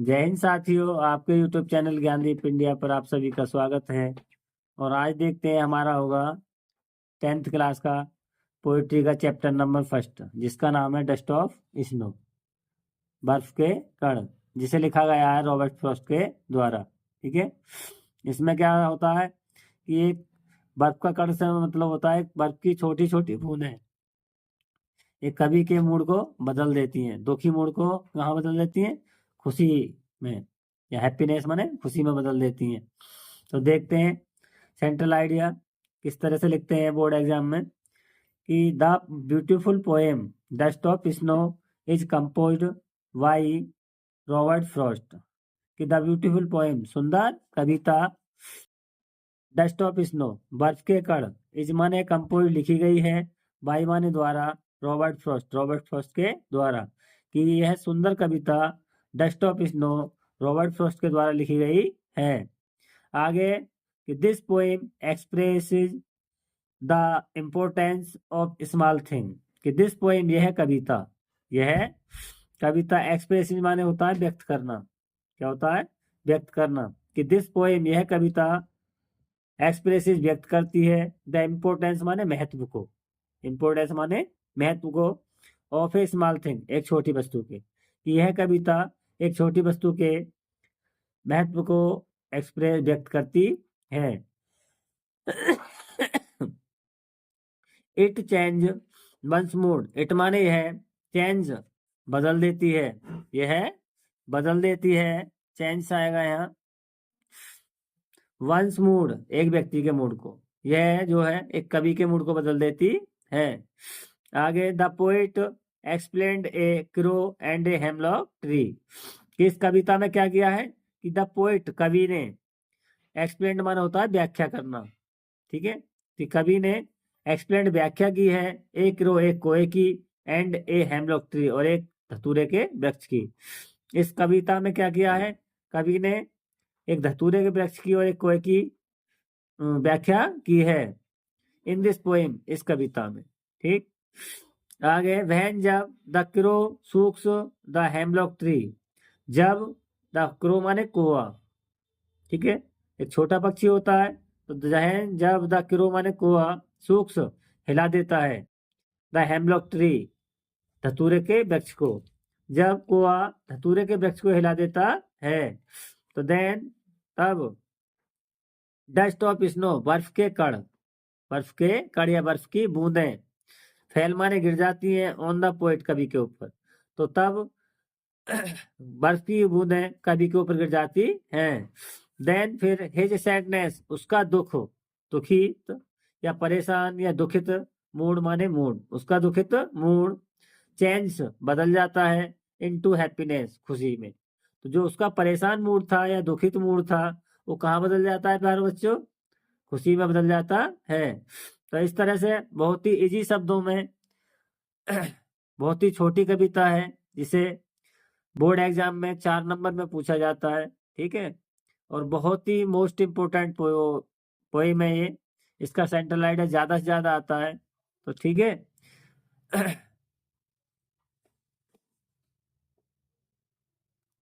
जय हिंद साथियों, आपके YouTube चैनल ज्ञानदीप इंडिया पर आप सभी का स्वागत है। और आज देखते हैं हमारा होगा 10th क्लास का पोइट्री का चैप्टर नंबर फर्स्ट, जिसका नाम है डस्ट ऑफ स्नो, बर्फ के कण, जिसे लिखा गया है रॉबर्ट फ्रॉस्ट के द्वारा। ठीक है, इसमें क्या होता है कि एक बर्फ का कण से मतलब होता है बर्फ की छोटी छोटी बूंदें एक कवि के मूड को बदल देती हैं। दुखी मूड को कहाँ बदल देती हैं? खुशी में, या हैप्पीनेस माने खुशी में बदल देती हैं। तो देखते हैं सेंट्रल आइडिया किस तरह से लिखते हैं बोर्ड एग्जाम में कि the beautiful poem dust of snow is composed by Robert Frost. कि द ब्यूटीफुल पोएम सुंदर कविता डस्ट ऑफ स्नो बर्फ के कण इज माने कंपोज लिखी गई है बाई माने द्वारा रॉबर्ट फ्रॉस्ट के द्वारा। कि यह सुंदर कविता dust of snow Robert Frost के द्वारा लिखी गई है। आगे कि this poem expresses the importance of small thing. कि दिस पोएम यह कविता एक्सप्रेस माने होता है व्यक्त करना। क्या होता है? व्यक्त करना। कि दिस पोएम यह कविता एक्सप्रेसिस व्यक्त करती है द इम्पोर्टेंस माने महत्व को, इम्पोर्टेंस माने महत्व को, ऑफ ए स्मॉल थिंग एक छोटी वस्तु के। कि यह कविता एक छोटी वस्तु के महत्व को एक्सप्रेस व्यक्त करती है। It change one's mood, it माने यह, चेंज बदल देती है, यह बदल देती है, चेंज आएगा यहाँ। वंस मूड एक व्यक्ति के मूड को, यह जो है एक कवि के मूड को बदल देती है। आगे the poet explained A crow and a hemlock tree. इस कविता में क्या किया है कि द पोएट कवि ने, एक्सप्लेन्ड माना होता है व्याख्या करना। ठीक है, कि कवि ने एक्सप्लेन्ड व्याख्या की है ए क्रो एक कोए की, एंड ए हेमलॉक ट्री और एक धतूरे के वृक्ष की। इस कविता में क्या किया है? कवि ने एक धतूरे के वृक्ष की और एक कोए की व्याख्या की है इन दिस पोएम, इस कविता में। ठीक, आगे वहन जब the crow shook the hemlock tree, जब द क्रो माने कौवा, ठीक है, एक छोटा पक्षी होता है। तो जहन जब द क्रो माने कौवा सूक्स हिला देता है द हेमलॉक ट्री धतूरे के वृक्ष को, जब कौवा धतूरे के वृक्ष को हिला देता है तो देन तब डस्ट ऑफ स्नो बर्फ के कण या बर्फ की बूंदें फैल माने गिर जाती हैं ऑन द पोएट कवि के ऊपर। तो तब बर्फ की बूंदें कवि के ऊपर गिर जाती हैं। देन फिर हिज सैडनेस उसका दुख, दुखित या परेशान या दुखित, मूड माने मूड, उसका दुखित मूड चेंज बदल जाता है इनटू हैप्पीनेस खुशी में। तो जो उसका परेशान मूड था या दुखित मूड था वो कहाँ बदल जाता है प्यारे बच्चों? खुशी में बदल जाता है। तो इस तरह से बहुत ही इजी शब्दों में बहुत ही छोटी कविता है जिसे बोर्ड एग्जाम में 4 नंबर में पूछा जाता है। ठीक है, और बहुत ही मोस्ट इम्पोर्टेंट पोएम है ये। इसका सेंट्रल आइडिया ज्यादा से ज्यादा आता है। तो ठीक है।